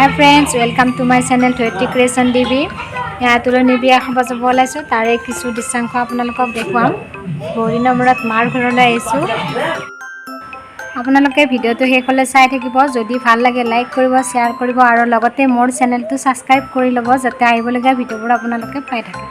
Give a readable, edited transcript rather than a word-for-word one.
Hi friends, welcome to my channel Toyoti Creation TV. यहाँ तुलनी बिया खबर सब बोला सो तारे किसु डिस्काउंट को अपना लोग देखवाम बोरी नंबरत मार घरले आइसु আপোনালোকে ভিডিওটো হেকলে চাই থাকিব যদি ভাল লাগে লাইক কৰিব শেয়াৰ কৰিব আৰু লগতে মোৰ চেনেলটো সাবস্ক্ৰাইব কৰি ল'ব যাতে আহিবলগা ভিডিওবোৰ আপোনালোকে পাই থাকে